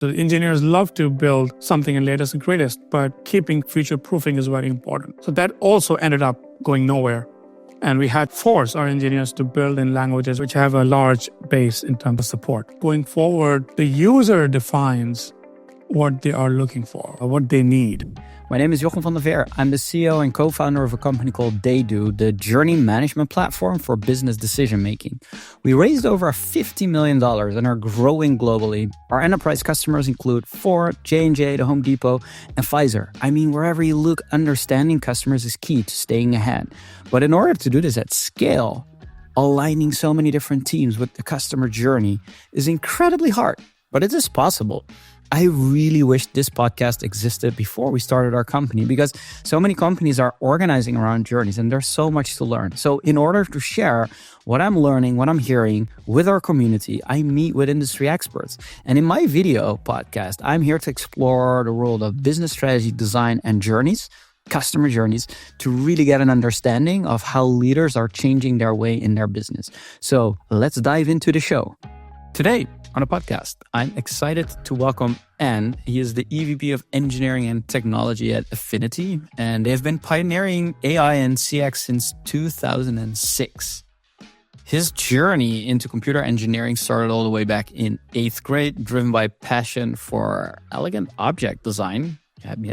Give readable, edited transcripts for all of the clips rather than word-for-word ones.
The engineers love to build something in latest and greatest, but keeping future-proofing is very important. So that also ended up going nowhere. And we had forced our engineers to build in languages which have a large base in terms of support. Going forward, the user defines what they are looking for, or what they need. My name is Jochem van der Veer. I'm the CEO and co-founder of a company called TheyDo, the journey management platform for business decision-making. We raised over $50 million and are growing globally. Our enterprise customers include Ford, J&J, the Home Depot, and Pfizer. I mean, wherever you look, understanding customers is key to staying ahead. But in order to do this at scale, aligning so many different teams with the customer journey is incredibly hard, but it is possible. I really wish this podcast existed before we started our company, because so many companies are organizing around journeys and there's so much to learn. So in order to share what I'm learning, what I'm hearing with our community, I meet with industry experts. And in my video podcast, I'm here to explore the world of business strategy, design, and journeys, customer journeys, to really get an understanding of how leaders are changing their way in their business. So let's dive into the show. Today on a podcast, I'm excited to welcome Ain. He is the EVP of Engineering and Technology at Affinity, and they've been pioneering AI and CX since 2006. His journey into computer engineering started all the way back in 8th grade, driven by passion for elegant object design,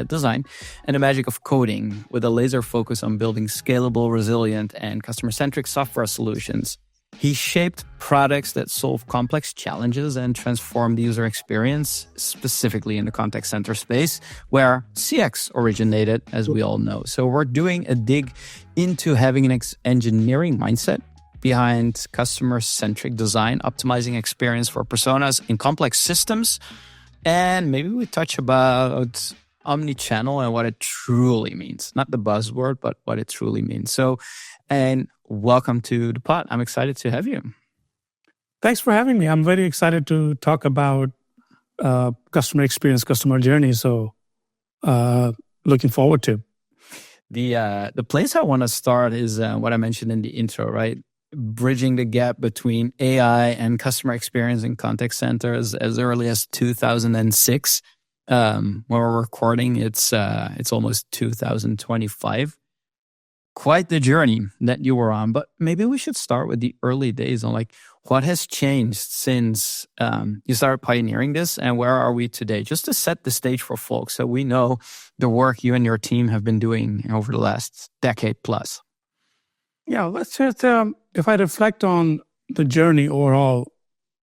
design, and the magic of coding, with a laser focus on building scalable, resilient, and customer-centric software solutions. He shaped products that solve complex challenges and transform the user experience, specifically in the contact center space, where CX originated, as we all know. So we're doing a dig into having an engineering mindset behind customer-centric design, optimizing experience for personas in complex systems, and maybe we touch about omnichannel and what it truly means. Not the buzzword, but what it truly means. So, and welcome to the pod. I'm excited to have you. Thanks for having me. I'm very excited to talk about customer experience, customer journey. So looking forward to. The place I want to start is what I mentioned in the intro, right? Bridging the gap between AI and customer experience in contact centers as early as 2006. When we're recording, it's almost 2025. Quite the journey that you were on, but maybe we should start with the early days on like what has changed since you started pioneering this, and where are we today? Just to set the stage for folks so we know the work you and your team have been doing over the last decade plus. Yeah, let's just, if I reflect on the journey overall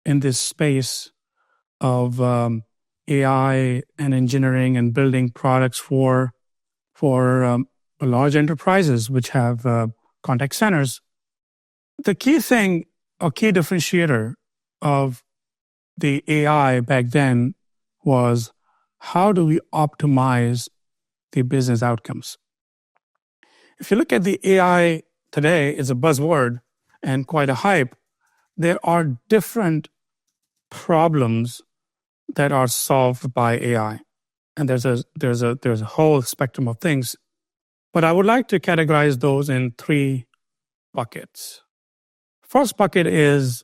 in this space of AI and engineering and building products for large enterprises which have contact centers, the key thing or key differentiator of the AI back then was how do we optimize the business outcomes? If you look at the AI today, it's a buzzword and quite a hype. There are different problems that are solved by AI, and there's a whole spectrum of things. But I would like to categorize those in 3 buckets. First bucket is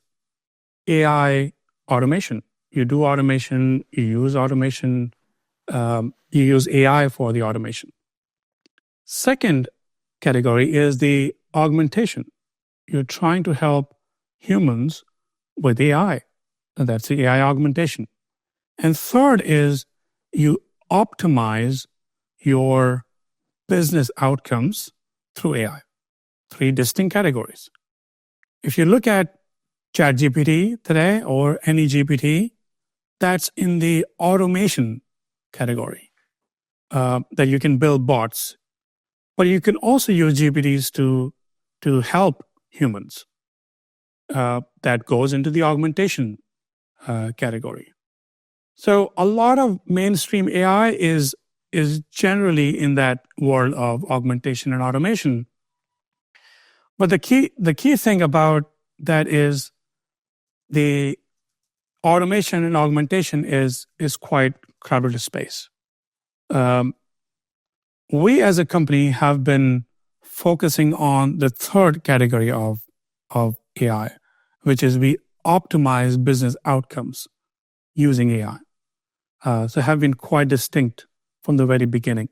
AI automation. You do automation, you use automation, you use AI for the automation. Second category is the augmentation. You're trying to help humans with AI, and that's the AI augmentation. And third is you optimize your business outcomes through AI. 3 distinct categories. If you look at ChatGPT today or any GPT, that's in the automation category, that you can build bots. But you can also use GPTs to help humans. That goes into the augmentation category. So a lot of mainstream AI is generally in that world of augmentation and automation. But the key thing about that is the automation and augmentation is quite collaborative space. We as a company have been focusing on the third category of AI, which is we optimize business outcomes using AI. So have been quite distinct from the very beginning.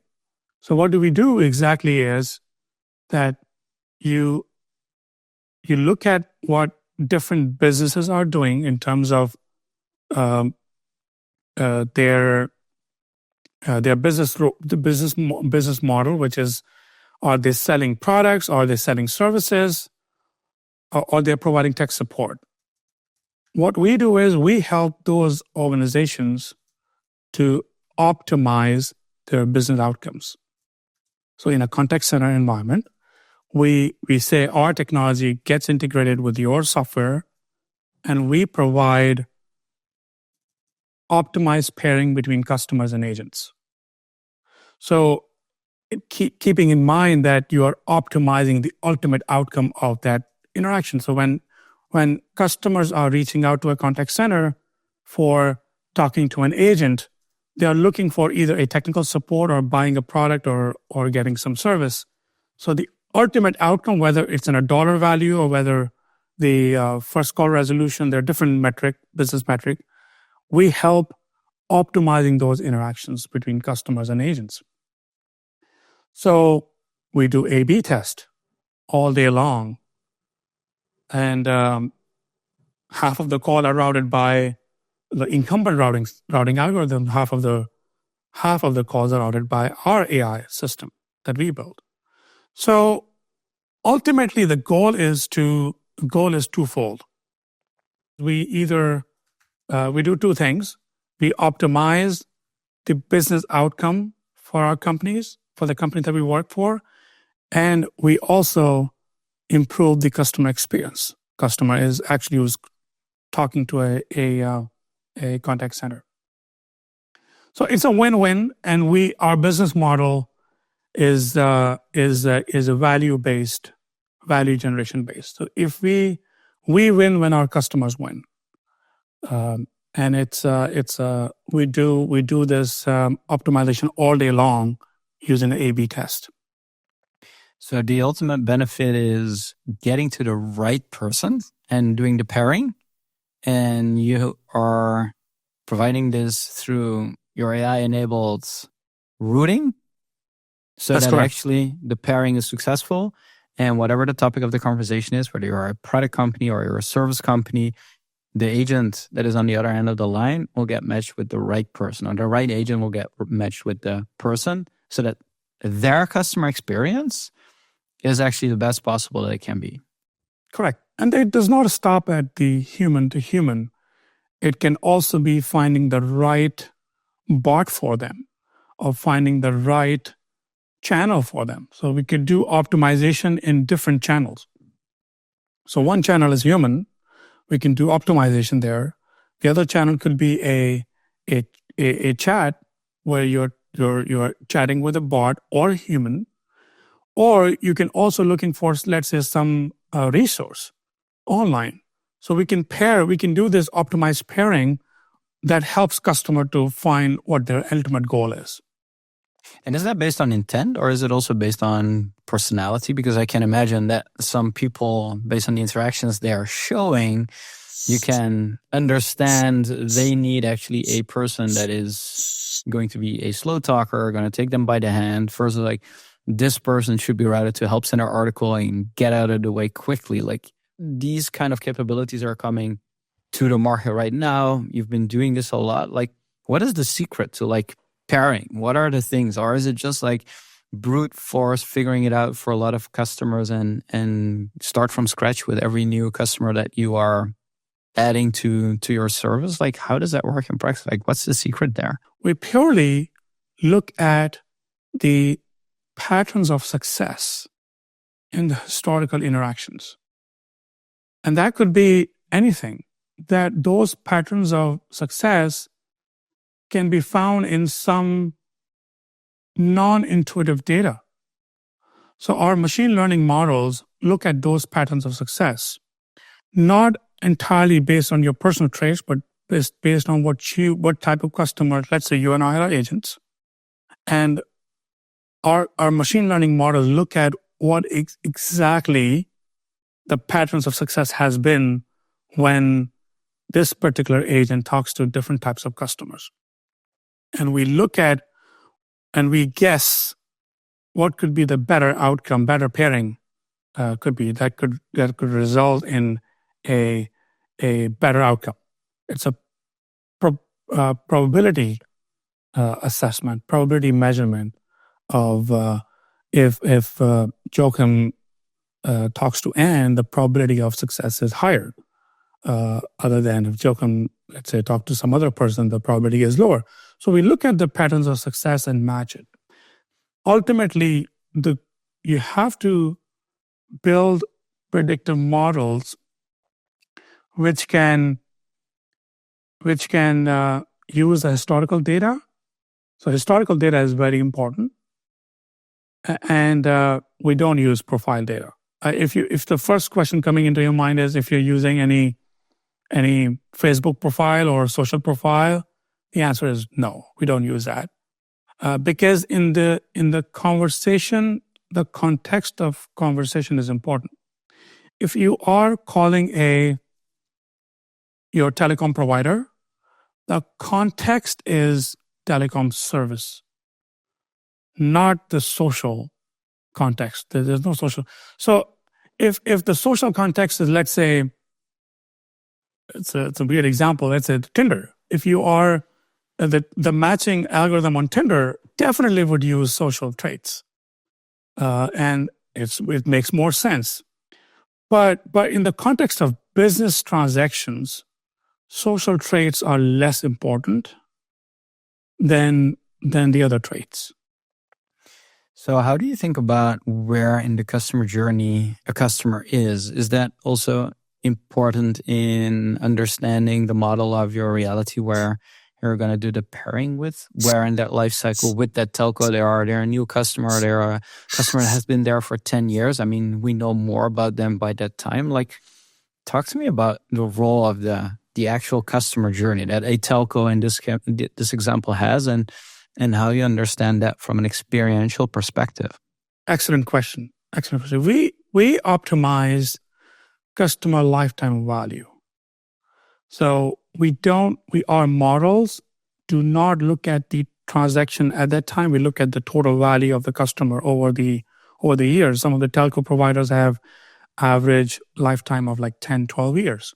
So what do we do exactly is that you look at what different businesses are doing in terms of um, their business model, which is, are they selling products, are they selling services, or they're providing tech support. What we do is we help those organizations to optimize their business outcomes. So in a contact center environment, we say our technology gets integrated with your software, and we provide optimized pairing between customers and agents. So keeping in mind that you are optimizing the ultimate outcome of that interaction. So when customers are reaching out to a contact center for talking to an agent, they are looking for either a technical support or buying a product or getting some service. So the ultimate outcome, whether it's in a dollar value or whether the first call resolution, there are different business metric, we help optimizing those interactions between customers and agents. So we do A/B test all day long, and half of the call are routed by the incumbent routing algorithm. Half of the calls are routed by our AI system that we built. So ultimately, the goal is twofold. We either we do two things. We optimize the business outcome for our companies, for the company that we work for, and we also improve the customer experience. Customer is actually who's talking to a contact center. So it's a win-win, and our business model is a value generation based. So if we win when our customers win, and we do this optimization all day long using an A/B test. So the ultimate benefit is getting to the right person and doing the pairing, and you are providing this through your AI-enabled routing, so That's that correct. actually the pairing is successful. And whatever the topic of the conversation is, whether you're a product company or you're a service company, the agent that is on the other end of the line will get matched with the right person, or the right agent will get matched with the person, so that their customer experience is actually the best possible that it can be. Correct. And it does not stop at the human to human. It can also be finding the right bot for them or finding the right channel for them. So we could do optimization in different channels. So one channel is human. We can do optimization there. The other channel could be a chat where you're chatting with a bot or a human, or you can also looking for, let's say, some resource online. So we can do this optimized pairing that helps customer to find what their ultimate goal is. And is that based on intent, or is it also based on personality? Because I can imagine that some people, based on the interactions they are showing, you can understand they need actually a person that is going to be a slow talker, going to take them by the hand, versus like, this person should be routed to help center article and get out of the way quickly. Like, these kind of capabilities are coming to the market right now. You've been doing this a lot. Like, what is the secret to like pairing? What are the things? Or is it just like brute force figuring it out for a lot of customers and start from scratch with every new customer that you are adding to your service? Like, how does that work in practice? Like, what's the secret there? We purely look at the patterns of success in the historical interactions. And that could be anything. That those patterns of success can be found in some non-intuitive data. So our machine learning models look at those patterns of success, not entirely based on your personal traits, but based on what type of customer, let's say you and I are agents. And our machine learning models look at what exactly the patterns of success has been when this particular agent talks to different types of customers. and we look at and we guess what could be the better outcome, better pairing could be that could result in a better outcome. It's a probability assessment, probability measurement of if Joachim talks to Anne, the probability of success is higher. Other than if Joachim, let's say, talk to some other person, the probability is lower. So we look at the patterns of success and match it. Ultimately, you have to build predictive models which can use the historical data. So historical data is very important, and we don't use profile data. If the first question coming into your mind is if you're using any Facebook profile or social profile, the answer is no, we don't use that. Because in the conversation, the context of conversation is important. If you are calling your telecom provider, the context is telecom service, not the social context. There's no social. So if the social context is, let's say, it's a weird example. Let's say Tinder. If you are the matching algorithm on Tinder, definitely would use social traits, and it makes more sense. But in the context of business transactions, social traits are less important than the other traits. So how do you think about where in the customer journey a customer is? Is that also important in understanding the model of your reality where you're going to do the pairing with? Where in that life cycle with that telco they're a new customer, they're a customer that has been there for 10 years. I mean, we know more about them by that time. Like, talk to me about the role of the actual customer journey that a telco in this example has, and how you understand that from an experiential perspective. Excellent question. We optimize customer lifetime value. So our models do not look at the transaction at that time. We look at the total value of the customer over the years. Some of the telco providers have average lifetime of like 10, 12 years.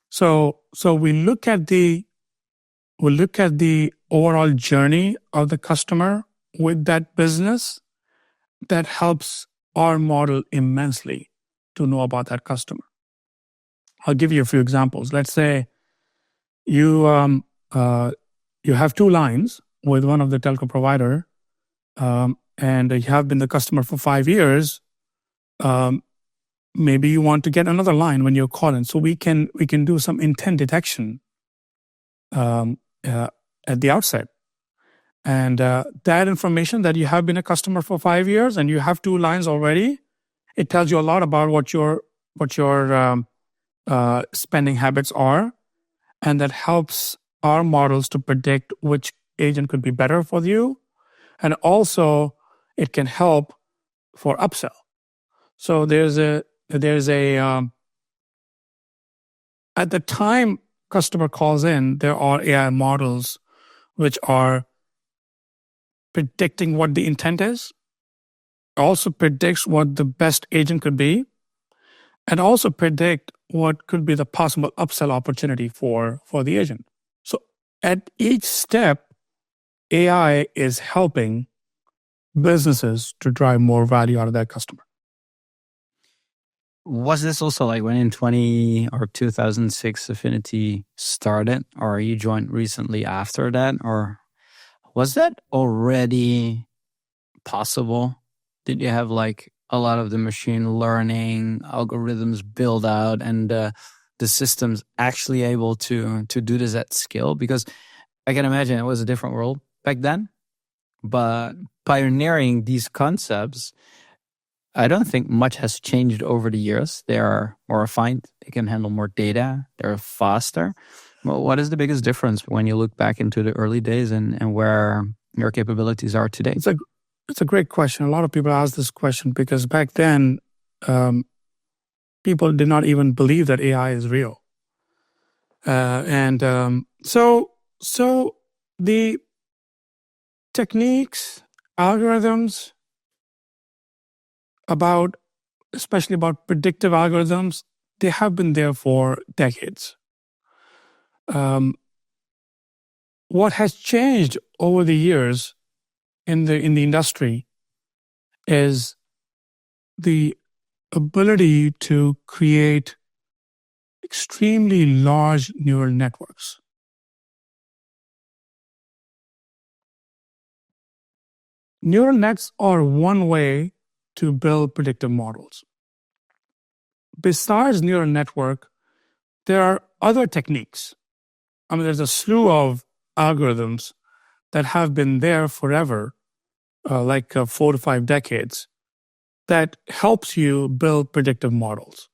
So we look at the overall journey of the customer with that business. That helps our model immensely to know about that customer. I'll give you a few examples. Let's say you have two lines with one of the telco provider, and you have been the customer for 5 years. Maybe you want to get another line when you're calling. So we can do some intent detection at the outset. And that information that you have been a customer for 5 years and you have two lines already, it tells you a lot about what your spending habits are, and that helps our models to predict which agent could be better for you, and also it can help for upsell. So there's a at the time customer calls in, there are AI models which are predicting what the intent is, also predicts what the best agent could be, and also predict what could be the possible upsell opportunity for the agent. So at each step, AI is helping businesses to drive more value out of their customer. Was this also like when in 2006 Affinity started, or you joined recently after that, or was that already possible? Did you have like a lot of the machine learning algorithms built out and the systems actually able to do this at scale? Because I can imagine it was a different world back then, but pioneering these concepts, I don't think much has changed over the years. They are more refined. They can handle more data. They're faster. Well, what is the biggest difference when you look back into the early days and where your capabilities are today? It's a great question. A lot of people ask this question because back then, people did not even believe that AI is real. So the techniques, algorithms, especially about predictive algorithms, they have been there for decades. What has changed over the years in the industry is the ability to create extremely large neural networks. Neural nets are one way to build predictive models. Besides neural network, there are other techniques. There's a slew of algorithms that have been there forever, 4 to 5 decades, that helps you build predictive models.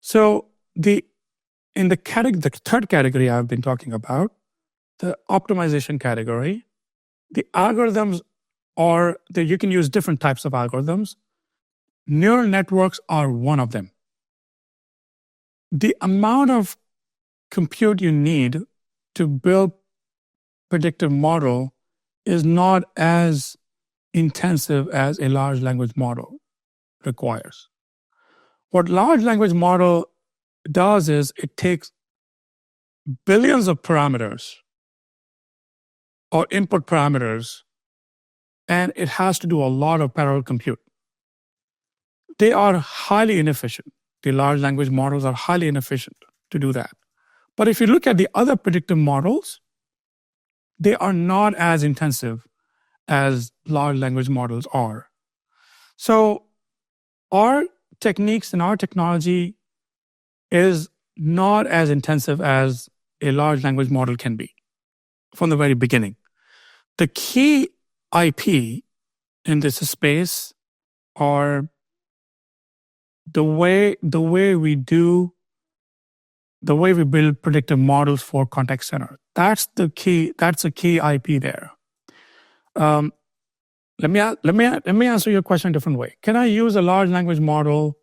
So the third category I've been talking about, the optimization category, the algorithms are that you can use different types of algorithms. Neural networks are one of them. The amount of compute you need to build predictive model is not as intensive as a large language model requires. What large language model does is it takes billions of parameters or input parameters, and it has to do a lot of parallel compute. They are highly inefficient. The large language models are highly inefficient to do that. But if you look at the other predictive models, they are not as intensive as large language models are. So our techniques and our technology is not as intensive as a large language model can be from the very beginning. The key IP in this space are the way we build predictive models for contact center. That's the key IP there. Let me answer your question a different way. Can I use a large language model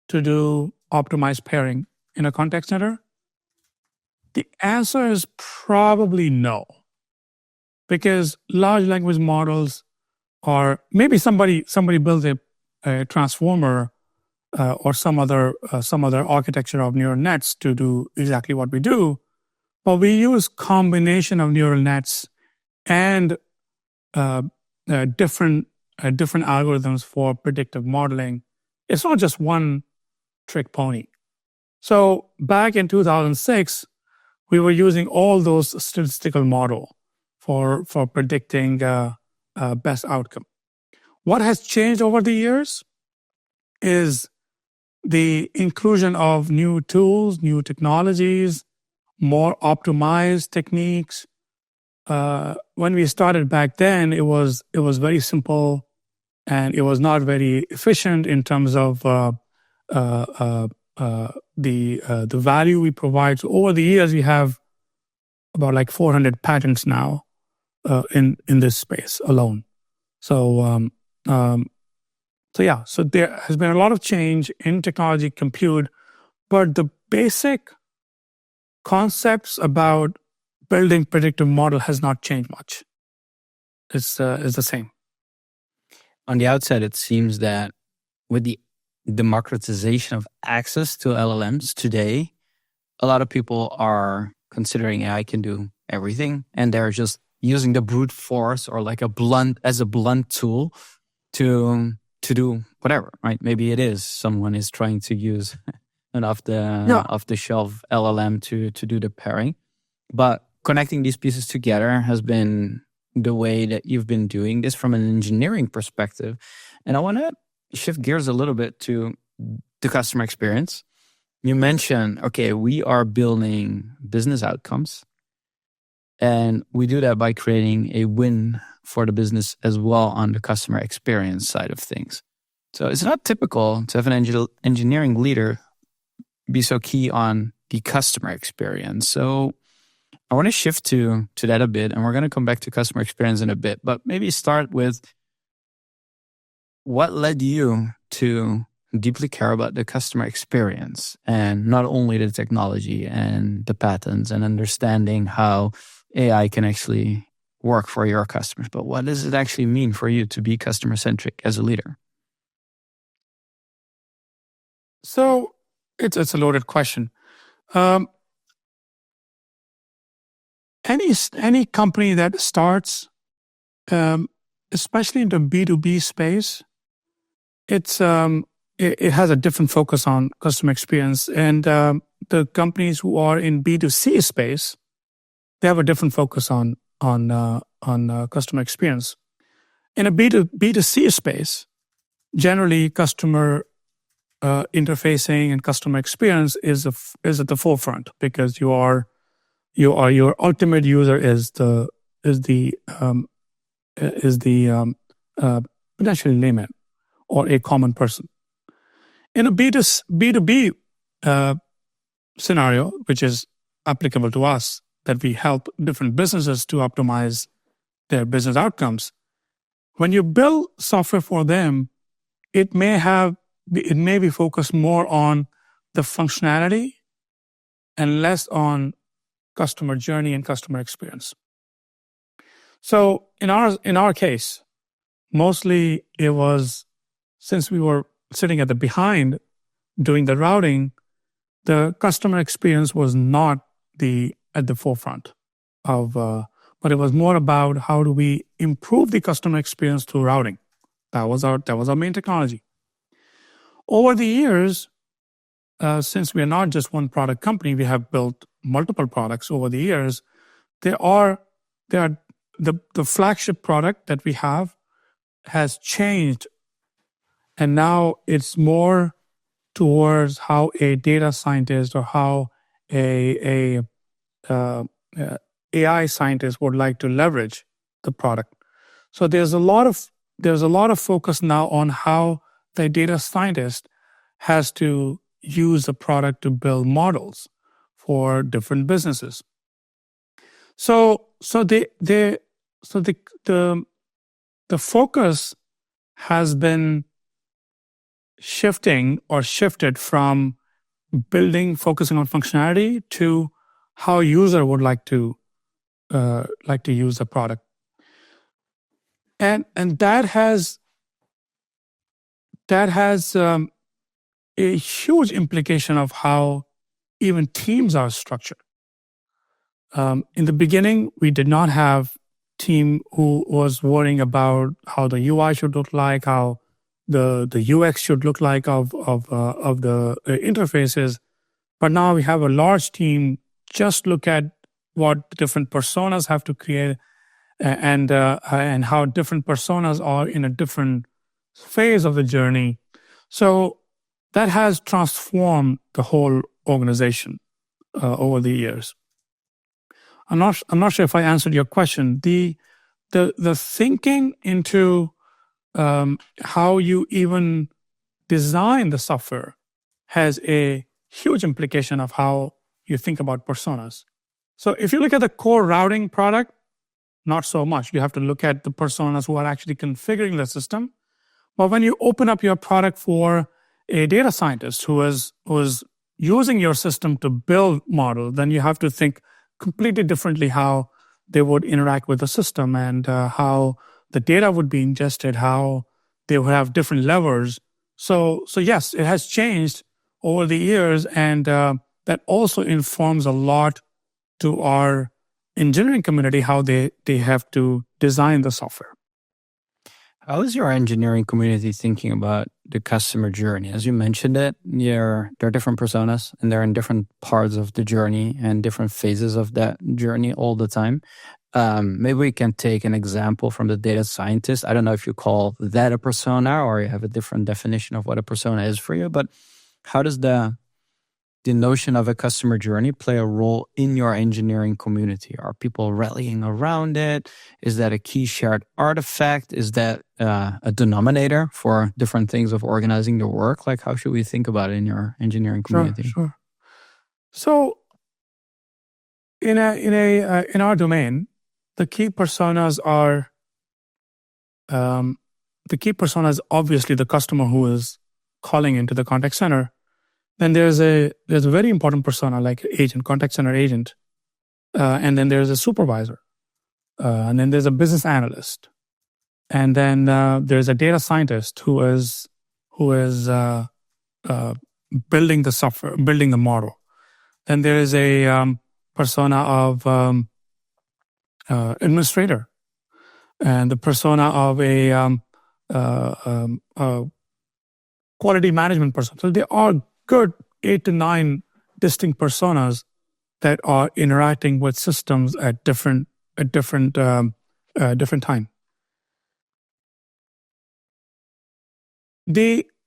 to do optimized pairing in a contact center? The answer is probably no, because large language models are maybe somebody builds a transformer or some other architecture of neural nets to do exactly what we do, but we use combination of neural nets and different algorithms for predictive modeling. It's not just one trick pony. So back in 2006, we were using all those statistical model for predicting best outcome. What has changed over the years is the inclusion of new tools, new technologies, more optimized techniques. When we started back then, it was very simple, and it was not very efficient in terms of the value we provide. So over the years, we have about 400 patents now in this space alone. So there has been a lot of change in technology, compute, but the basic concepts about building predictive model has not changed much. It's the same. On the outset, it seems that with the democratization of access to LLMs today, a lot of people are considering AI can do everything, and they're just using the brute force or a blunt tool to do whatever, right? Maybe it is someone is trying to use an off the shelf LLM to do the pairing, but connecting these pieces together has been the way that you've been doing this from an engineering perspective. And I want to shift gears a little bit to the customer experience. You mentioned, okay, we are building business outcomes, and we do that by creating a win for the business as well on the customer experience side of things. So it's not typical to have an engineering leader be so key on the customer experience. So I want to shift to that a bit, and we're going to come back to customer experience in a bit, but maybe start with what led you to deeply care about the customer experience and not only the technology and the patents and understanding how AI can actually work for your customers, but what does it actually mean for you to be customer-centric as a leader? So it's a loaded question. Um, any company that starts, especially in the B2B space, it has a different focus on customer experience, and the companies who are in B2C space, they have a different focus on customer experience. In a B2C space, generally customer interfacing and customer experience is at the forefront, because your ultimate user is the potentially layman or a common person. In a B2B scenario, which is applicable to us, that we help different businesses to optimize their business outcomes. When you build software for them, it may be focused more on the functionality and less on customer journey and customer experience. So in our case, mostly it was, since we were sitting at the behind doing the routing, the customer experience was not at the forefront of, but it was more about how do we improve the customer experience through routing. That was our main technology. Over the years, since we are not just one product company, we have built multiple products over the years. The flagship product that we have has changed, and now it's more towards how a data scientist or how a AI scientist would like to leverage the product. So there's a lot of focus now on how the data scientist has to use the product to build models for different businesses. So the focus has been shifted from focusing on functionality to how user would like to use the product, and that has a huge implication of how even teams are structured. In the beginning, we did not have team who was worrying about how the UI should look like, how the UX should look like of the interfaces. But now we have a large team just look at what different personas have to create, and how different personas are in a different phase of the journey. So that has transformed the whole organization over the years. I'm not sure if I answered your question. The thinking into how you even design the software has a huge implication of how you think about personas. So if you look at the core routing product, not so much. You have to look at the personas who are actually configuring the system. But when you open up your product for a data scientist who is using your system to build model, then you have to think completely differently how they would interact with the system, and how the data would be ingested, how they would have different levers. So yes, it has changed over the years, and that also informs a lot to our engineering community, how they have to design the software. How is your engineering community thinking about the customer journey? As you mentioned it, there are different personas, and they're in different parts of the journey and different phases of that journey all the time. Maybe we can take an example from the data scientist. I don't know if you call that a persona or you have a different definition of what a persona is for you, but how does the notion of a customer journey play a role in your engineering community? Are people rallying around it? Is that a key shared artifact? Is that a denominator for different things of organizing the work? Like, how should we think about it in your engineering community? Sure. So in our domain, the key personas are obviously the customer who is calling into the contact center. Then there's a very important persona like agent, contact center agent, and then there's a supervisor. and then there's a business analyst, and then there's a data scientist who is building the software, building the model. Then there is a persona of administrator, and the persona of a quality management person. So there are good 8 to 9 distinct personas that are interacting with systems at different time.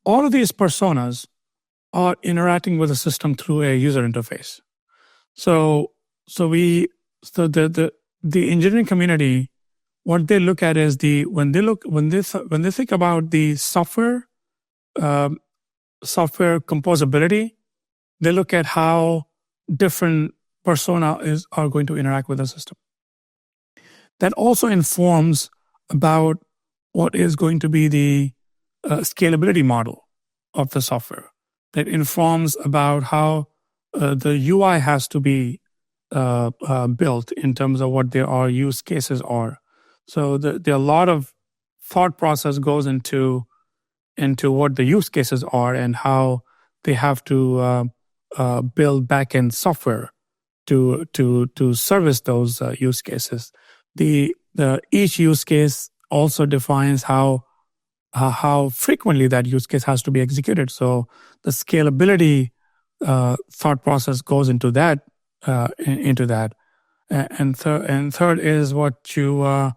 All of these personas are interacting with the system through a user interface. So the engineering community, what they look at is when they think about the software composability, they look at how different persona are going to interact with the system. That also informs about what is going to be the scalability model of the software. That informs about how the UI has to be built in terms of what their use cases are. So there are a lot of thought process goes into what the use cases are and how they have to build backend software to service those use cases. Each use case also defines how frequently that use case has to be executed. So the scalability thought process goes into that. And third is the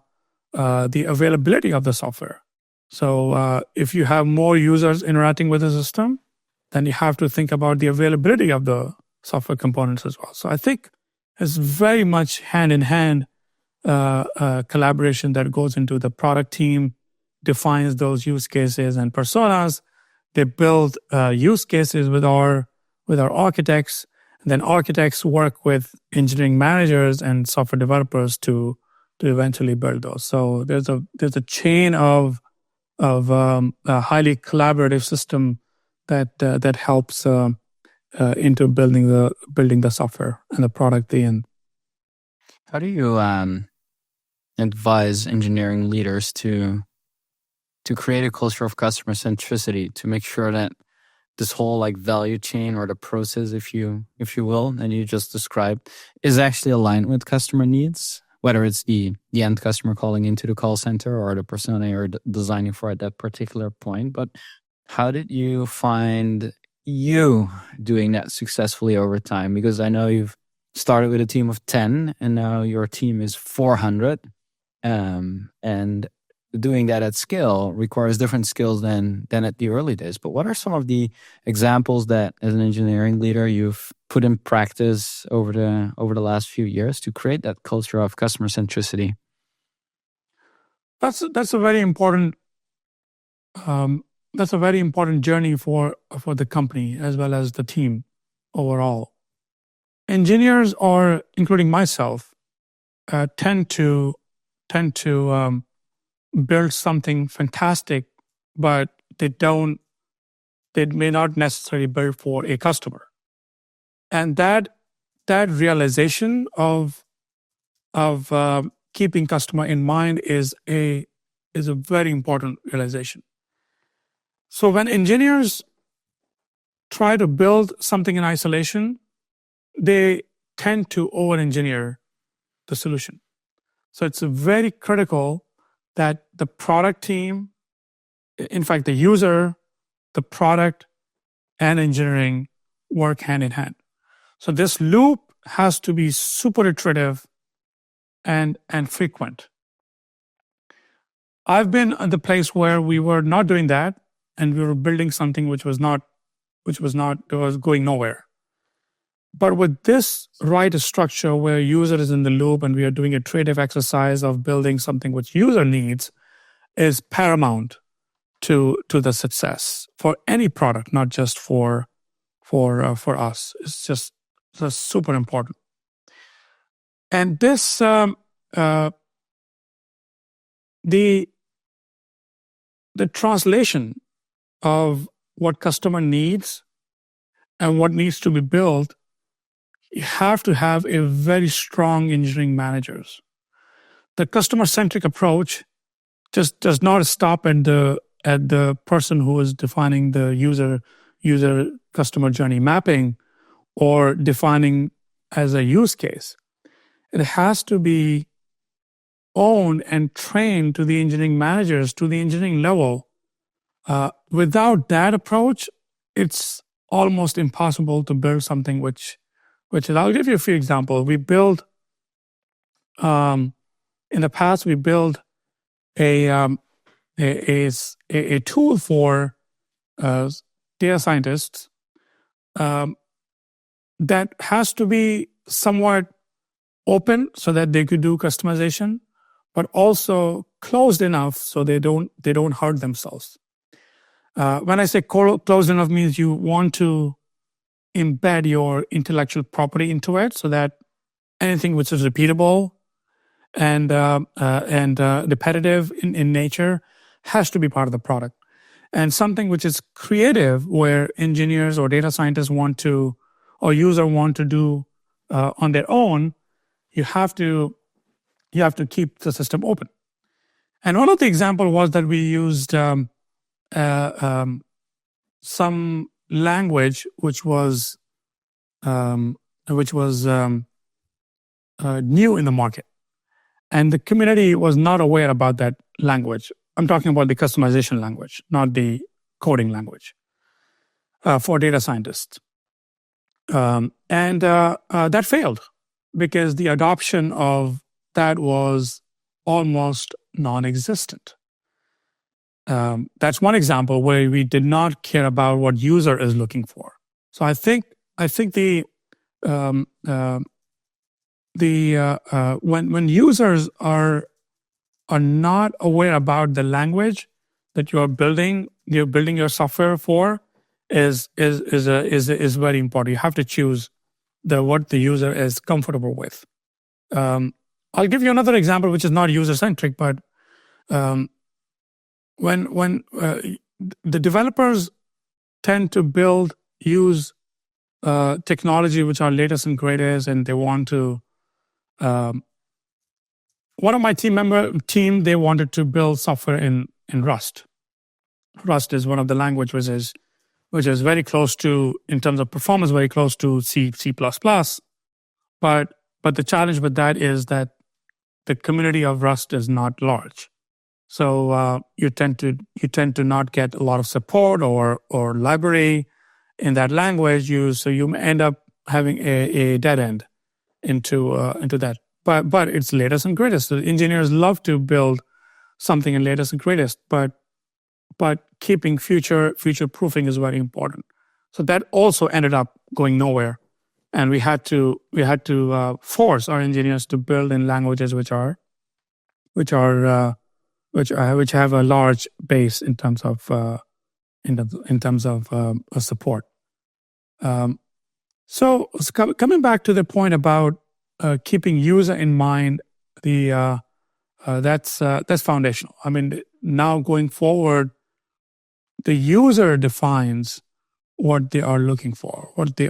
availability of the software. So if you have more users interacting with the system, then you have to think about the availability of the software components as well. So I think it's very much hand-in-hand collaboration that goes into the product team, defines those use cases and personas. They build use cases with our architects, and then architects work with engineering managers and software developers to eventually build those. So there's a chain of a highly collaborative system that helps into building the software and the product at the end. How do you advise engineering leaders to create a culture of customer centricity, to make sure that this whole value chain, or the process, if you will, and you just described, is actually aligned with customer needs, whether it's the end customer calling into the call center or the persona you're designing for at that particular point? But how did you find you doing that successfully over time? Because I know you've started with a team of 10 and now your team is 400. And doing that at scale requires different skills than at the early days. But what are some of the examples that, as an engineering leader, you've put in practice over the last few years to create that culture of customer centricity? That's a very important journey for the company as well as the team overall. Engineers are, including myself, tend to build something fantastic, but they may not necessarily build for a customer. And that realization of keeping customer in mind is a very important realization. So when engineers try to build something in isolation, they tend to over-engineer the solution. So it's very critical that the product team, in fact, the user, the product, and engineering work hand in hand. So this loop has to be super iterative and frequent. I've been at the place where we were not doing that, and we were building something which was going nowhere. But with this right structure where user is in the loop and we are doing a iterative exercise of building something which user needs, is paramount to the success for any product, not just for us. It's just super important. And this the translation of what customer needs and what needs to be built, you have to have a very strong engineering managers. the customer-centric approach just does not stop at the person who is defining the user customer journey mapping or defining as a use case. It has to be owned and trained to the engineering managers, to the engineering level. Without that approach, it's almost impossible to build something which is. I'll give you a few examples. We build, in the past, we build a tool for data scientists that has to be somewhat open so that they could do customization, but also closed enough so they don't hurt themselves. When I say closed enough means you want to embed your intellectual property into it so that anything which is repeatable and repetitive in nature has to be part of the product. And something which is creative, where engineers or data scientists want to, or user want to do on their own, you have to keep the system open. And one of the examples was that we used some language which was new in the market, and the community was not aware about that language. I'm talking about the customization language, not the coding language for data scientists. And that failed because the adoption of that was almost non-existent. That's one example where we did not care about what user is looking for. So I think when users are not aware about the language that you're building your software for is very important. You have to choose what the user is comfortable with. I'll give you another example, which is not user-centric, but when the developers tend to use technology which are latest and greatest, and they want to. One of my team, they wanted to build software in Rust. Rust is one of the languages which is very close to, in terms of performance, very close to C++. But the challenge with that is that the community of Rust is not large. So you tend to not get a lot of support or library in that language. So you end up having a dead end into that. But it's latest and greatest. So engineers love to build something in latest and greatest, but keeping future proofing is very important. So that also ended up going nowhere, and we had to force our engineers to build in languages which have a large base in terms of support. So coming back to the point about keeping user in mind, that's foundational. I mean, now going forward, the user defines what they are looking for, what they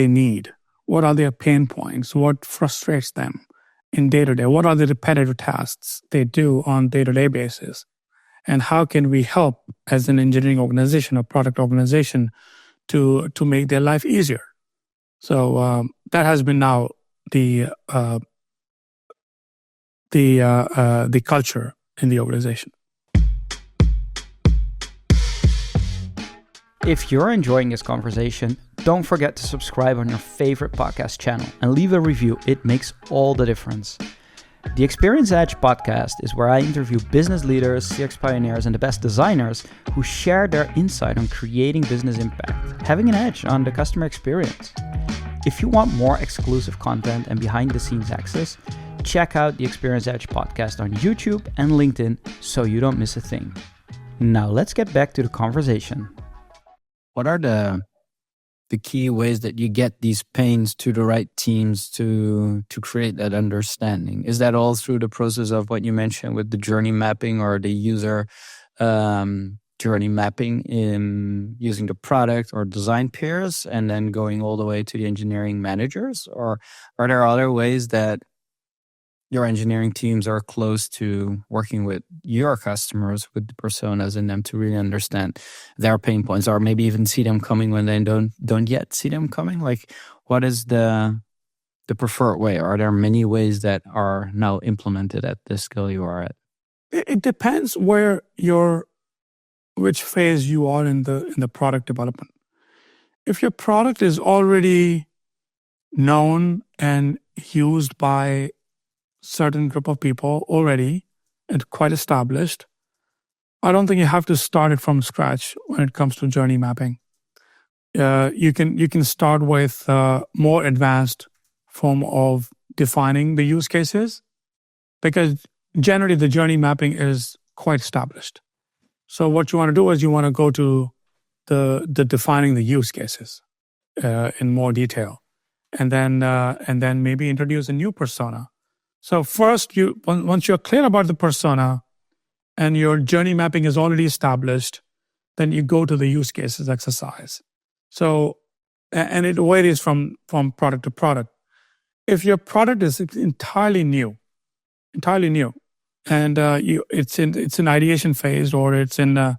need, what are their pain points, what frustrates them in day-to-day, what are the repetitive tasks they do on day-to-day basis, and how can we help as an engineering organization or product organization to make their life easier. So that has been now the culture in the organization. If you're enjoying this conversation, don't forget to subscribe on your favorite podcast channel and leave a review. It makes all the difference. The Experience Edge podcast is where I interview business leaders, CX pioneers, and the best designers who share their insight on creating business impact, having an edge on the customer experience. If you want more exclusive content and behind-the-scenes access, check out the Experience Edge podcast on YouTube and LinkedIn so you don't miss a thing. Now let's get back to the conversation. What are the key ways that you get these pains to the right teams to create that understanding? Is that all through the process of what you mentioned with the journey mapping or the user journey mapping in using the product or design peers and then going all the way to the engineering managers? Or are there other ways that your engineering teams are close to working with your customers, with the personas in them to really understand their pain points, or maybe even see them coming when they don't yet see them coming? Like, what is the preferred way? Are there many ways that are now implemented at the scale you are at? It depends which phase you are in the product development. If your product is already known and used by certain group of people already and quite established, I don't think you have to start it from scratch when it comes to journey mapping. You can start with a more advanced form of defining the use cases, because generally the journey mapping is quite established. So what you want to do is you want to go to the defining the use cases in more detail, and then maybe introduce a new persona. So first, once you're clear about the persona and your journey mapping is already established, then you go to the use cases exercise. So, and it varies from product to product. If your product is entirely new, and it's in ideation phase, or it's an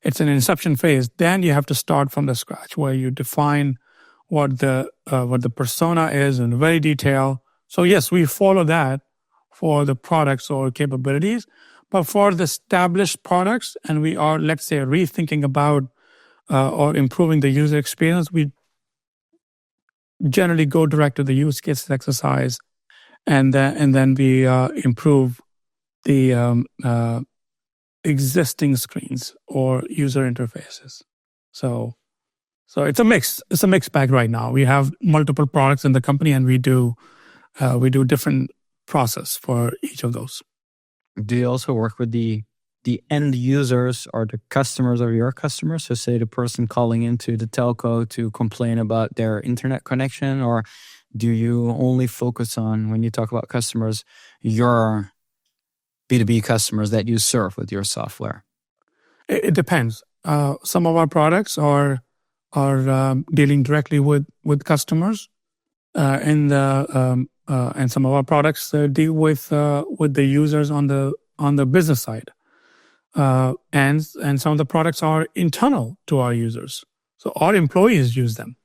inception phase, then you have to start from the scratch, where you define what the persona is in very detail. So yes, we follow that for the products or capabilities, but for the established products, and we are, let's say, rethinking about or improving the user experience, we generally go direct to the use cases exercise, and then we improve the existing screens or user interfaces. So it's a mix. It's a mixed bag right now. We have multiple products in the company, and we do different process for each of those. Do you also work with the end users or the customers of your customers? So say the person calling into the telco to complain about their internet connection, or do you only focus on, when you talk about customers, your B2B customers that you serve with your software? It depends. Some of our products are dealing directly with customers, and some of our products deal with the users on the business side, and some of the products are internal to our users. So our employees use them.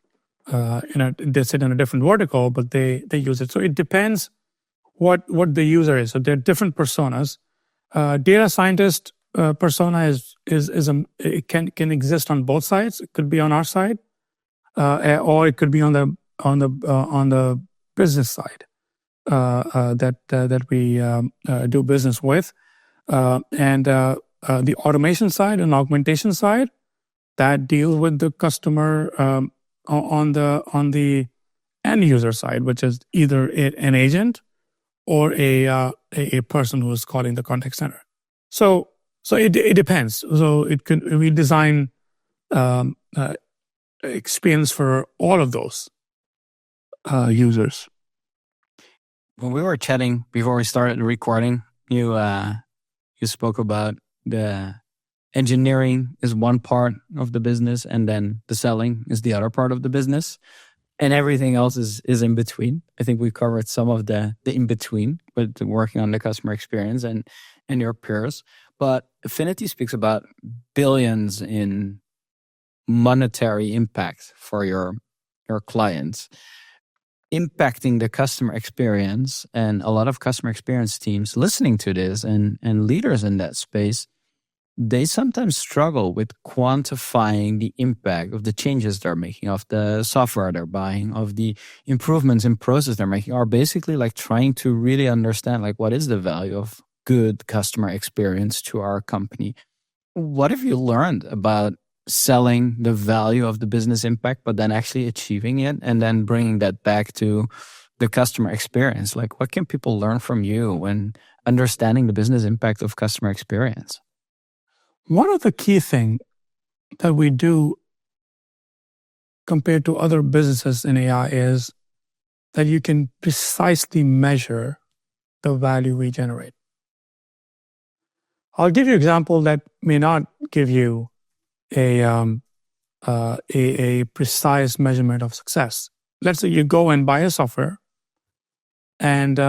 They sit in a different vertical, but they use it. So it depends what the user is. So there are different personas. Data scientist persona it can exist on both sides. It could be on our side, or it could be on the business side that we do business with, and the automation side and augmentation side that deals with the customer on the end user side, which is either an agent or a person who is calling the contact center. So it depends. So we design experience for all of those users. When we were chatting before we started the recording, you spoke about the engineering is one part of the business, and then the selling is the other part of the business, and everything else is in between. I think we covered some of the in between with working on the customer experience and your peers. But Affinity speaks about billions in monetary impact for your clients, impacting the customer experience. And a lot of customer experience teams listening to this and leaders in that space, they sometimes struggle with quantifying the impact of the changes they're making, of the software they're buying, of the improvements in process they're making, are basically like trying to really understand, like, what is the value of good customer experience to our company? What have you learned about selling the value of the business impact, but then actually achieving it and then bringing that back to the customer experience? Like, what can people learn from you when understanding the business impact of customer experience? One of the key things that we do compared to other businesses in AI is that you can precisely measure the value we generate. I'll give you an example that may not give you a precise measurement of success. Let's say you go and buy a software, and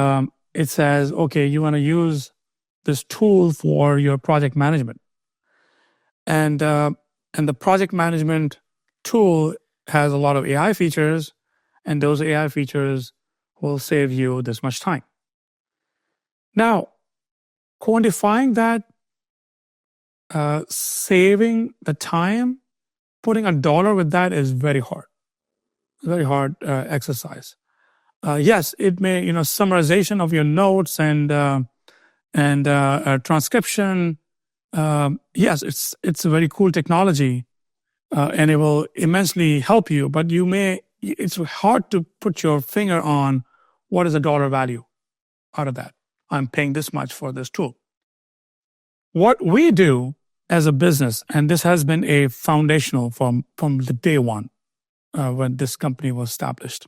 it says, okay, you want to use this tool for your project management. And the project management tool has a lot of AI features, and those AI features will save you this much time. Now, quantifying that, saving the time, putting a dollar with that is very hard exercise. Yes, it may, summarization of your notes and transcription. Yes, it's a very cool technology, and it will immensely help you. But it's hard to put your finger on what is the dollar value out of that. I'm paying this much for this tool. What we do as a business, and this has been a foundational from the day one when this company was established,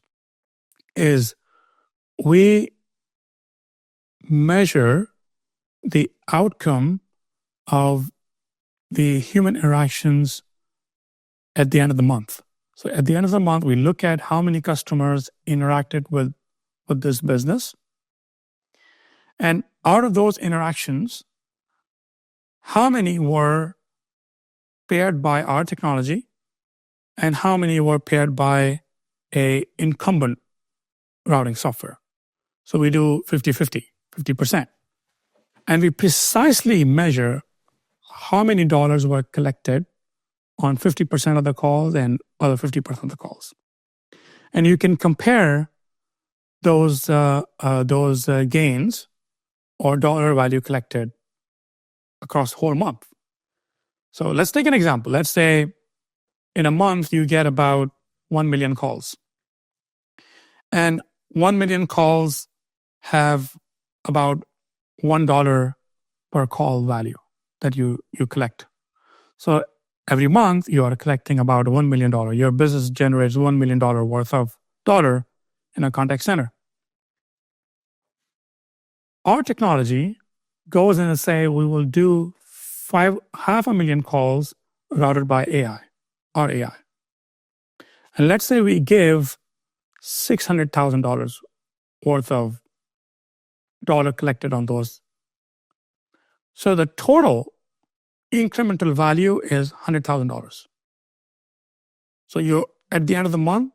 is we measure the outcome of the human interactions at the end of the month. So at the end of the month, we look at how many customers interacted with this business. And out of those interactions, how many were paired by our technology and how many were paired by a incumbent routing software. So we do 50-50, 50%. And we precisely measure how many dollars were collected on 50% of the calls and other 50% of the calls. And you can compare those gains or dollar value collected across the whole month. So let's take an example. Let's say in a month you get about 1 million calls. And 1 million calls have about $1 per call value that you collect. So every month you are collecting about $1 million. Your business generates $1 million worth of dollar in a contact center. Our technology goes in and say we will do 500,000 calls routed by AI, our AI. And let's say we give $600,000 worth of dollar collected on those. So the total incremental value is $100,000. So you're at the end of the month,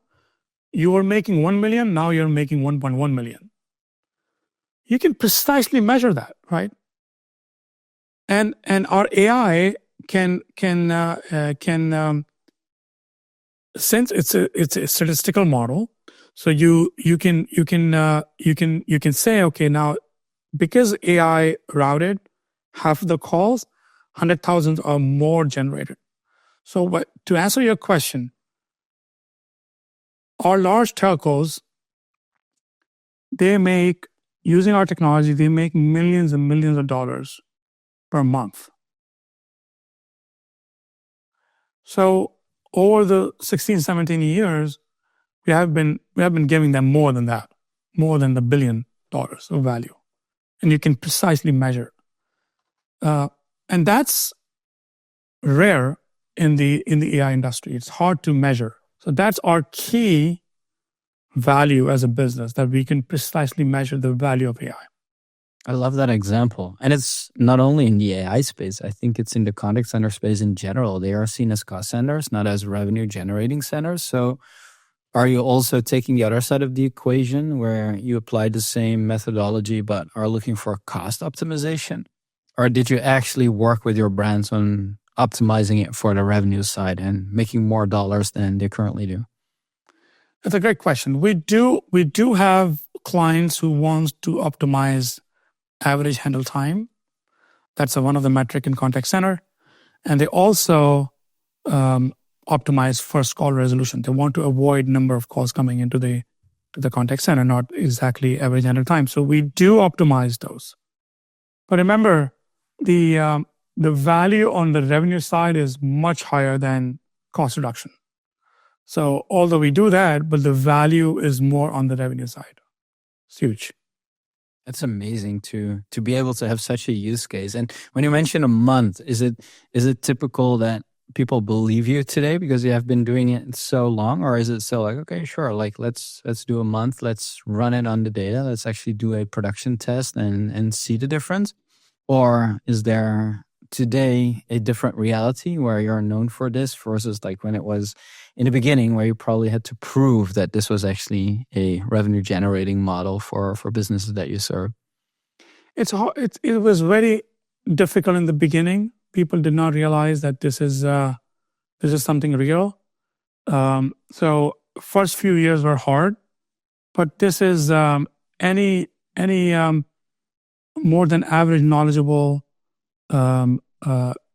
you were making 1 million, now you're making 1.1 million. You can precisely measure that, right? And our AI can since it's a statistical model, so you can say, okay, now because AI routed half of the calls, 100,000 are more generated. So to answer your question, our large telcos, using our technology, they make millions and millions of dollars per month. So over the 16, 17 years, we have been giving them more than that, more than $1 billion of value. And you can precisely measure. And that's rare in the AI industry. It's hard to measure. So that's our key value as a business, that we can precisely measure the value of AI. I love that example. And it's not only in the AI space. I think it's in the contact center space in general. They are seen as cost centers, not as revenue generating centers. So are you also taking the other side of the equation where you apply the same methodology but are looking for cost optimization? Or did you actually work with your brands on optimizing it for the revenue side and making more dollars than they currently do? That's a great question. We do have clients who want to optimize average handle time. That's one of the metric in contact center. And they also optimize first call resolution. They want to avoid number of calls coming into the contact center, not exactly average handle time. So we do optimize those. But remember, the value on the revenue side is much higher than cost reduction. So although we do that, but the value is more on the revenue side. It's huge. That's amazing to be able to have such a use case. And when you mention a month, is it typical that people believe you today because you have been doing it so long, or is it still like, okay, sure, like let's do a month, let's run it on the data, let's actually do a production test and see the difference? Or is there today a different reality where you're known for this versus like when it was in the beginning where you probably had to prove that this was actually a revenue generating model for businesses that you serve? It was very difficult in the beginning. People did not realize that this is something real. So first few years were hard, but this is any more than average knowledgeable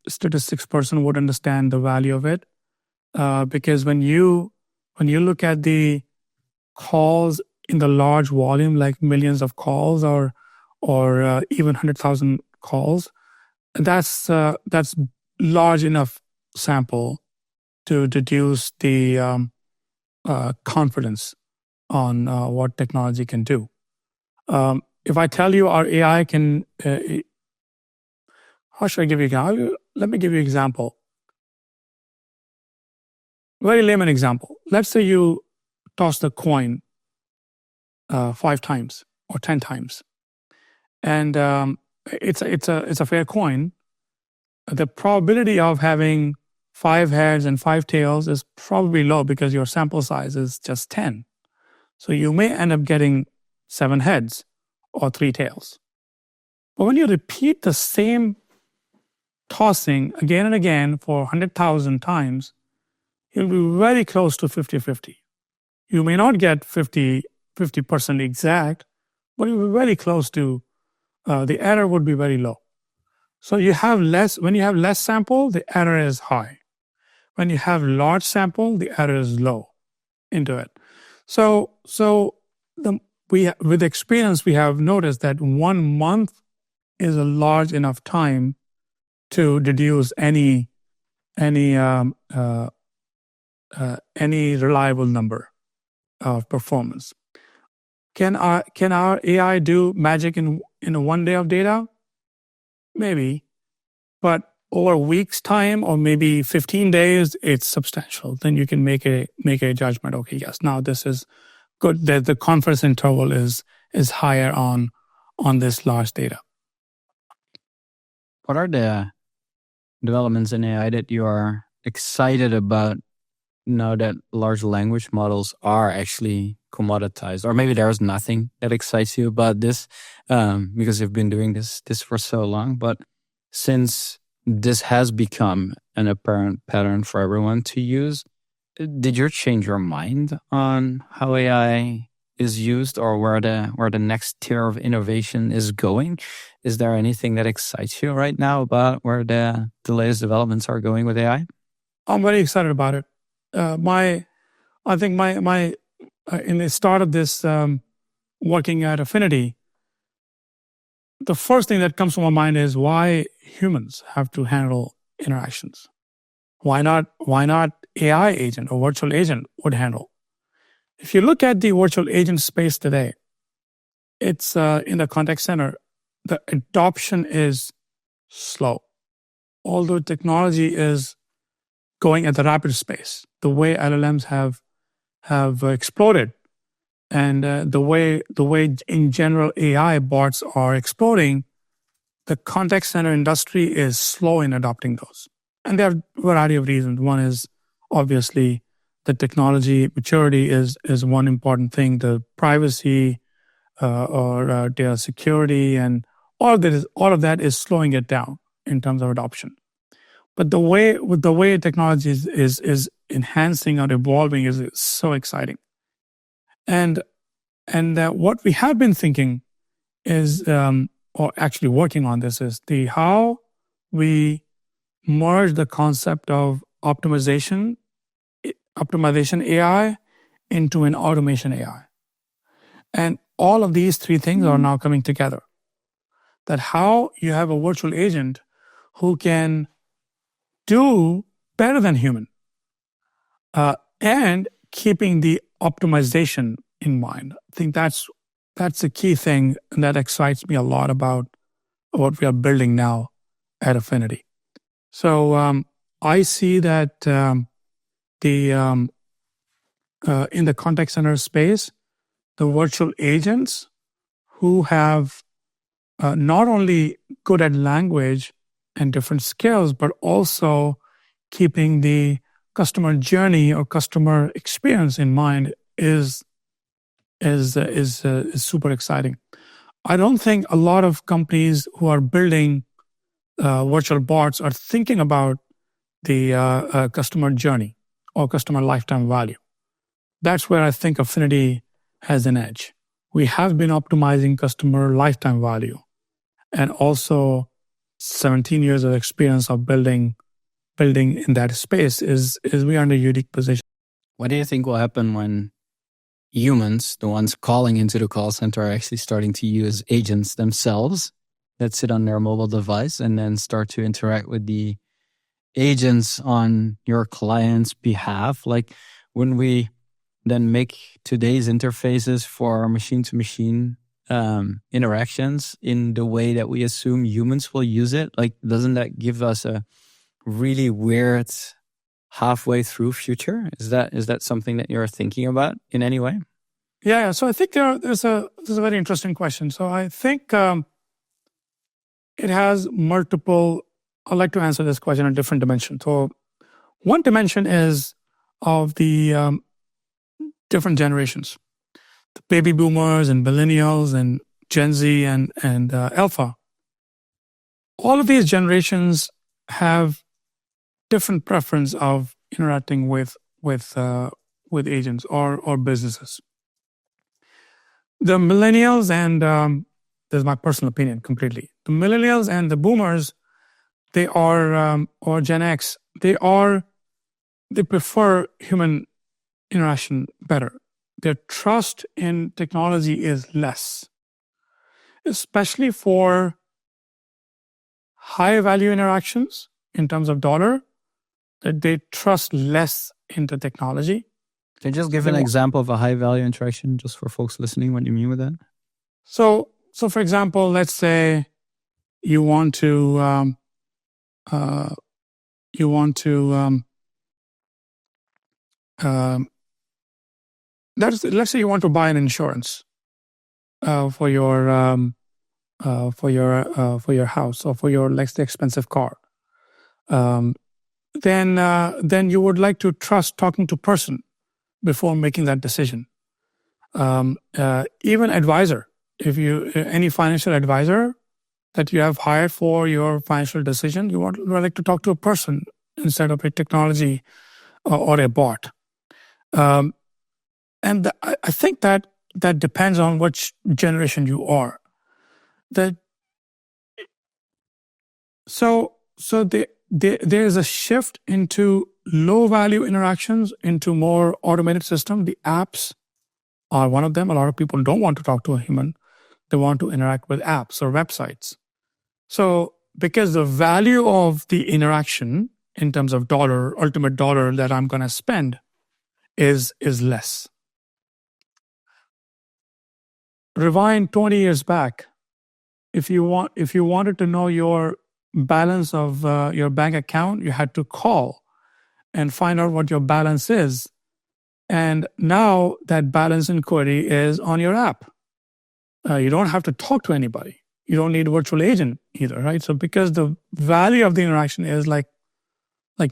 statistics person would understand the value of it, because when you look at the calls in the large volume, like millions of calls or even 100,000 calls, that's large enough sample to deduce the confidence on what technology can do. If I tell you our AI can, how should I give you an example? Let me give you an example. Very layman example. Let's say you toss the coin 5 times or 10 times, and it's a fair coin. The probability of having 5 heads and 5 tails is probably low because your sample size is just 10. So you may end up getting 7 heads or 3 tails. But when you repeat the same tossing again and again for 100,000 times, you'll be very close to 50-50. You may not get 50% exact, but you'll be very close to, the error would be very low. So when you have less sample, the error is high. When you have large sample, the error is low into it. So with experience, we have noticed that 1 month is a large enough time to deduce any reliable number of performance. Can our AI do magic in a 1 day of data? Maybe, but over a week's time or maybe 15 days, it's substantial. Then you can make a judgment. Okay, yes, now this is good. The confidence interval is higher on this large data. What are the developments in AI that you are excited about now that large language models are actually commoditized? Or maybe there's nothing that excites you about this because you've been doing this for so long. But since this has become an apparent pattern for everyone to use, did you change your mind on how AI is used or where the next tier of innovation is going? Is there anything that excites you right now about where the latest developments are going with AI? I'm very excited about it. I think in the start of this working at Affinity, the first thing that comes to my mind is why humans have to handle interactions. Why not AI agent or virtual agent would handle? If you look at the virtual agent space today, it's in the contact center, the adoption is slow. Although technology is going at the rapid pace, the way LLMs have exploded, and the way in general AI bots are exploding, the contact center industry is slow in adopting those. And there are a variety of reasons. One is obviously the technology maturity is one important thing. The privacy or data security and all of that is slowing it down in terms of adoption. But the way technology is enhancing or evolving is so exciting. And what we have been thinking is, or actually working on this, is how we merge the concept of optimization AI into an automation AI. And all of these 3 things are now coming together. That how you have a virtual agent who can do better than human, and keeping the optimization in mind. I think that's the key thing, and that excites me a lot about what we are building now at Affinity. So I see that in the contact center space, the virtual agents who have not only good at language and different skills, but also keeping the customer journey or customer experience in mind is super exciting. I don't think a lot of companies who are building virtual bots are thinking about the customer journey or customer lifetime value. That's where I think Affinity has an edge. We have been optimizing customer lifetime value, and also 17 years of experience of building in that space is we are in a unique position. What do you think will happen when humans, the ones calling into the call center, are actually starting to use agents themselves that sit on their mobile device and then start to interact with the agents on your client's behalf? Like when we then make today's interfaces for machine-to-machine interactions in the way that we assume humans will use it, like doesn't that give us a really weird halfway through future? Is that something that you're thinking about in any way? Yeah. So I think this is a very interesting question. So I think it has multiple. I'd like to answer this question in a different dimension. So one dimension is of the different generations, the baby boomers and millennials and Gen Z and Alpha. All of these generations have different preference of interacting with agents or businesses. The millennials and this is my personal opinion completely. The millennials and the boomers, they are or Gen X, they prefer human interaction better. Their trust in technology is less, especially for high value interactions in terms of dollar, that they trust less into technology. Can you just give an example of a high value interaction just for folks listening, what you mean with that? So for example, let's say you want to let's say you want to buy an insurance for your house or for your less expensive car. Then you would like to trust talking to person before making that decision. Even advisor, if you any financial advisor that you have hired for your financial decision, you would like to talk to a person instead of a technology or a bot. I think that depends on which generation you are. So there is a shift into low value interactions into more automated system. The apps are one of them. A lot of people don't want to talk to a human. They want to interact with apps or websites. So because the value of the interaction in terms of ultimate dollar that I'm going to spend is less. Rewind 20 years back. If you wanted to know your balance of your bank account, you had to call and find out what your balance is. And now that balance inquiry is on your app. You don't have to talk to anybody. You don't need a virtual agent either, right? So because the value of the interaction is like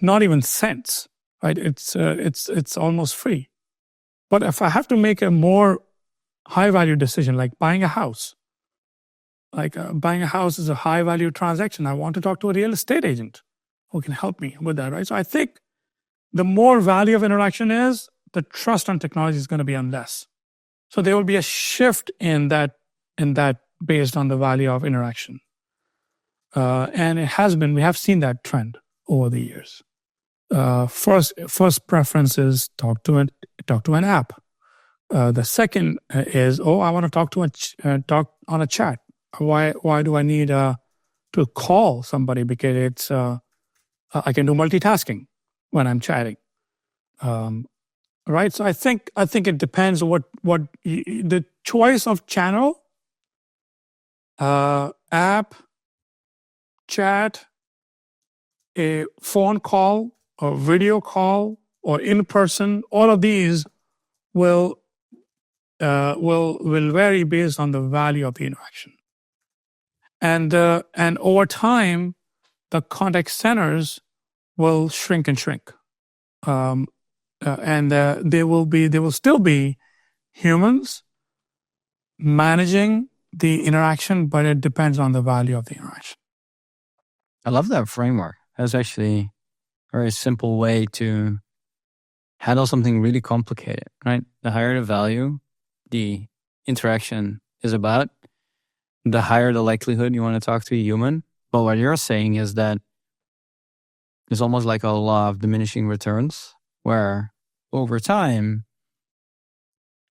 not even cents, right? It's almost free. But if I have to make a more high value decision, like buying a house, buying a house is a high value transaction. I want to talk to a real estate agent who can help me with that, right? So I think the more value of interaction is, the trust on technology is going to be on less. So there will be a shift in that based on the value of interaction. And it has been, we have seen that trend over the years. First preference is talk to an app. The second is, I want to talk talk on a chat. Why do I need to call somebody? Because it's I can do multitasking when I'm chatting. Right. So I think it depends what the choice of channel, app, chat, a phone call or video call or in person, all of these will vary based on the value of the interaction. And over time, the contact centers will shrink and shrink. And there will still be humans managing the interaction, but it depends on the value of the interaction. I love that framework. That's actually a very simple way to handle something really complicated, right? The higher the value the interaction is about, the higher the likelihood you want to talk to a human. But what you're saying is that it's almost like a law of diminishing returns, where over time,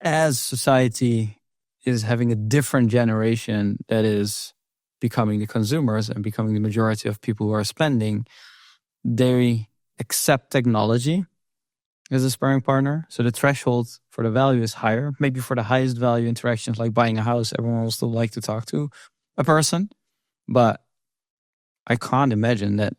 as society is having a different generation that is becoming the consumers and becoming the majority of people who are spending, they accept technology as a sparring partner. So the threshold for the value is higher. Maybe for the highest value interactions like buying a house, everyone will still like to talk to a person. But I can't imagine that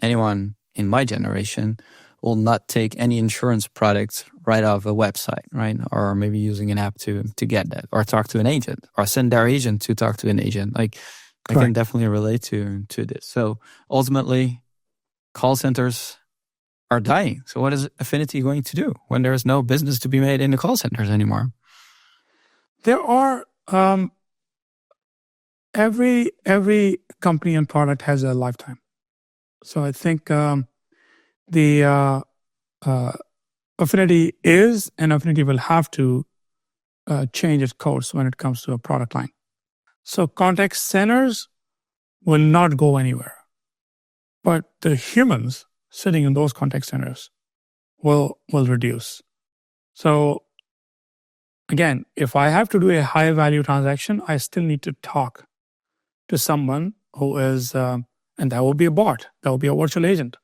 anyone in my generation will not take any insurance product right off a website, right? Or maybe using an app to get that, or talk to an agent, or send their agent to talk to an agent. Like, I can definitely relate to this. So ultimately, call centers are dying. So what is Affinity going to do when there is no business to be made in the call centers anymore? There are every company and product has a lifetime. So I think the Affinity is, and Affinity will have to change its course when it comes to a product line. So contact centers will not go anywhere, but the humans sitting in those contact centers will reduce. So again, if I have to do a high value transaction, I still need to talk to someone who is, and that will be a bot, that will be a virtual agent.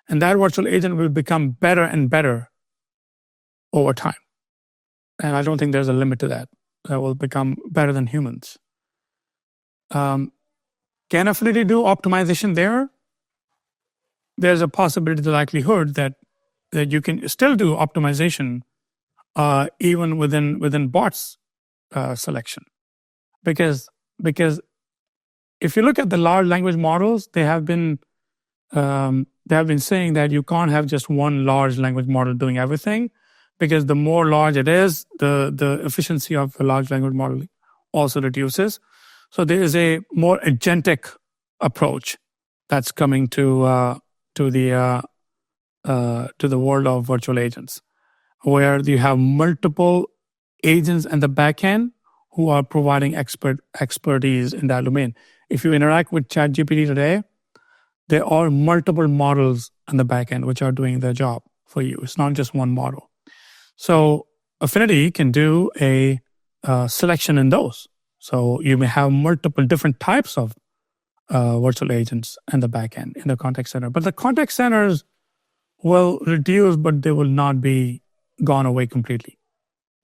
And that virtual agent will become better and better over time. And I don't think there's a limit to that. That will become better than humans. Can Affinity do optimization there? There's a possibility, the likelihood that you can still do optimization even within bots selection. Because if you look at the large language models, they have been saying that you can't have just one large language model doing everything, because the more large it is, the efficiency of a large language model also reduces. So there is a more agentic approach that's coming to the world of virtual agents, where you have multiple agents in the back end who are providing expertise in that domain. If you interact with ChatGPT today, there are multiple models in the back end which are doing their job for you. It's not just one model. So Affinity can do a selection in those. So you may have multiple different types of virtual agents in the back end, in the contact center. But the contact centers will reduce, but they will not be gone away completely.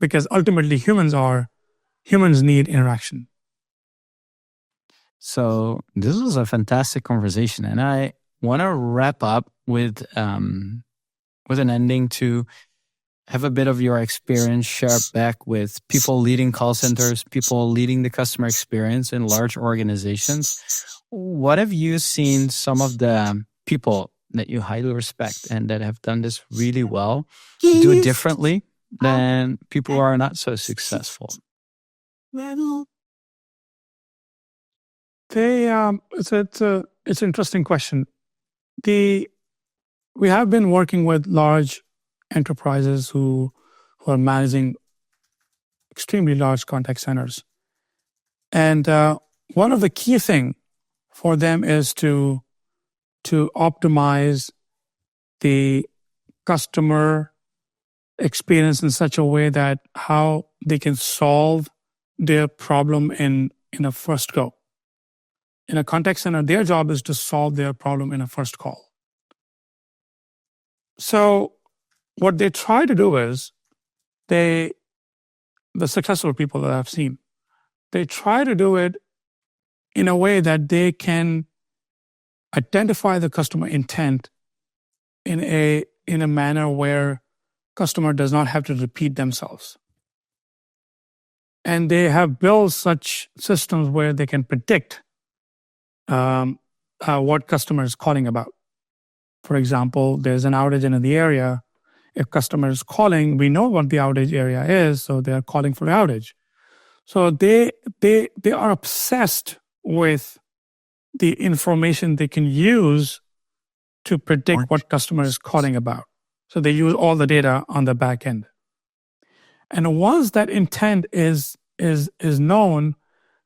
Because ultimately humans need interaction. So this was a fantastic conversation. And I want to wrap up with an ending to have a bit of your experience shared back with people leading call centers, people leading the customer experience in large organizations. What have you seen some of the people that you highly respect and that have done this really well do differently than people who are not so successful? It's an interesting question. We have been working with large enterprises who are managing extremely large contact centers. And one of the key things for them is to optimize the customer experience in such a way that how they can solve their problem in a first go. In a contact center, their job is to solve their problem in a first call. So what they try to do is, the successful people that I've seen, they try to do it in a way that they can identify the customer intent in a manner where customer does not have to repeat themselves. And they have built such systems where they can predict what customer is calling about. For example, there's an outage in the area. If customer is calling, we know what the outage area is, so they're calling for outage. So they are obsessed with the information they can use to predict what customer is calling about. So they use all the data on the back end. And once that intent is known,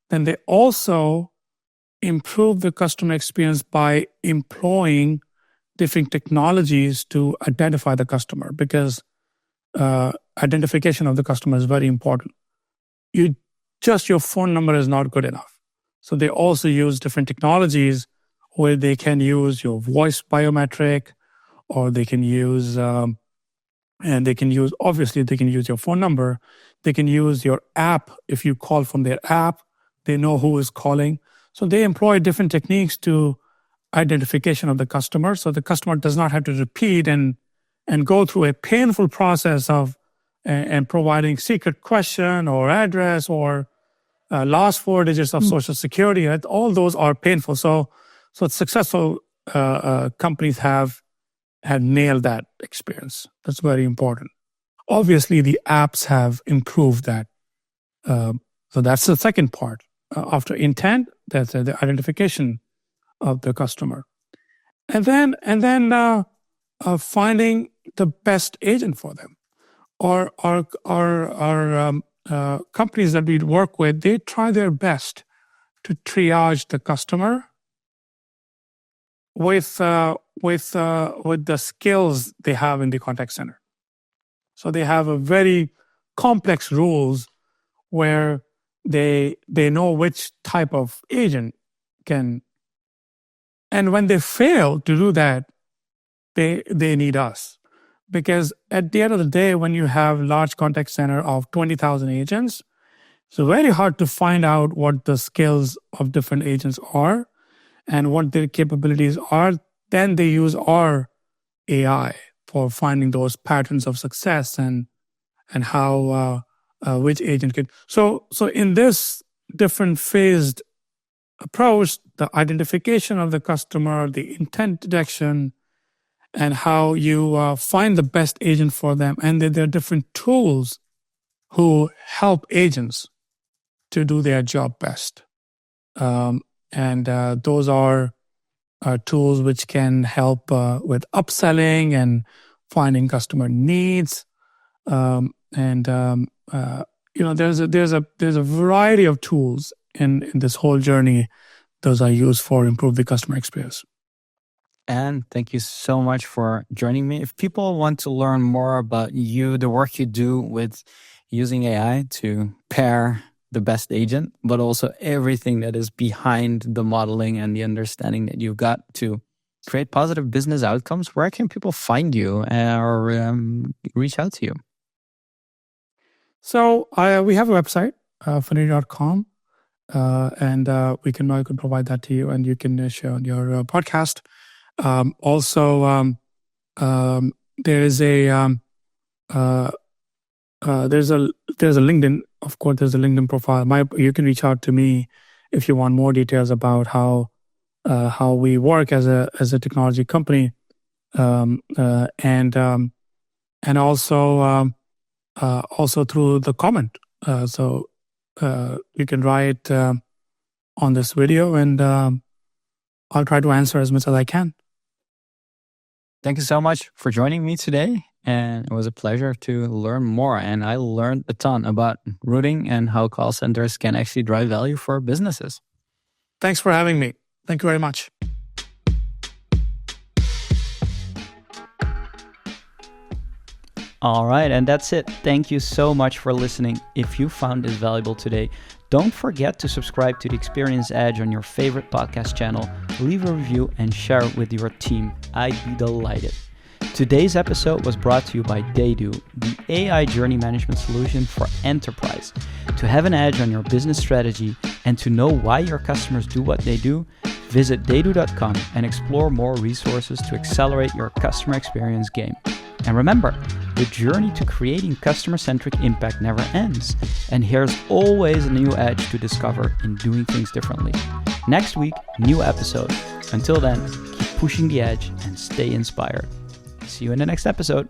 then they also improve the customer experience by employing different technologies to identify the customer, because identification of the customer is very important. Just your phone number is not good enough. So they also use different technologies where they can use your voice biometric, or they can use, obviously they can use your phone number. They can use your app. If you call from their app, they know who is calling. So they employ different techniques to identification of the customer. So the customer does not have to repeat and go through a painful process of and providing secret question or address or last 4 digits of social security. All those are painful. So successful companies have nailed that experience. That's very important. Obviously, the apps have improved that. So that's the second part. After intent, that's the identification of the customer, and then finding the best agent for them. Or companies that we work with, they try their best to triage the customer with the skills they have in the contact center. So they have a very complex rules where they know which type of agent can. And when they fail to do that, they need us. Because at the end of the day, when you have large contact center of 20,000 agents, it's very hard to find out what the skills of different agents are and what their capabilities are. Then they use our AI for finding those patterns of success and how which agent could. So in this different phased approach, the identification of the customer, the intent detection, and how you find the best agent for them. And there are different tools who help agents to do their job best. And those are tools which can help with upselling and finding customer needs. There's a variety of tools in this whole journey. Those are used for improve the customer experience. And thank you so much for joining me. If people want to learn more about you, the work you do with using AI to pair the best agent, but also everything that is behind the modeling and the understanding that you've got to create positive business outcomes, where can people find you or reach out to you? So we have a website, Finity.com, and I could provide that to you, and you can share on your podcast. There's a LinkedIn. Of course, there's a LinkedIn profile. You can reach out to me if you want more details about how we work as a technology company, and also through the comment. So you can write on this video, and I'll try to answer as much as I can. Thank you so much for joining me today. And it was a pleasure to learn more. And I learned a ton about routing and how call centers can actually drive value for businesses. Thanks for having me. Thank you very much. All right, and that's it. Thank you so much for listening. If you found this valuable today, don't forget to subscribe to The Experience Edge on your favorite podcast channel, leave a review, and share it with your team. I'd be delighted. Today's episode was brought to you by Daydo, the AI journey management solution for enterprise. To have an edge on your business strategy and to know why your customers do what they do, Visit daydo.com and explore more resources to accelerate your customer experience game. And remember, the journey to creating customer-centric impact never ends, and here's always a new edge to discover in doing things differently. Next week, new episode. Until then, keep pushing the edge and stay inspired. See you in the next episode.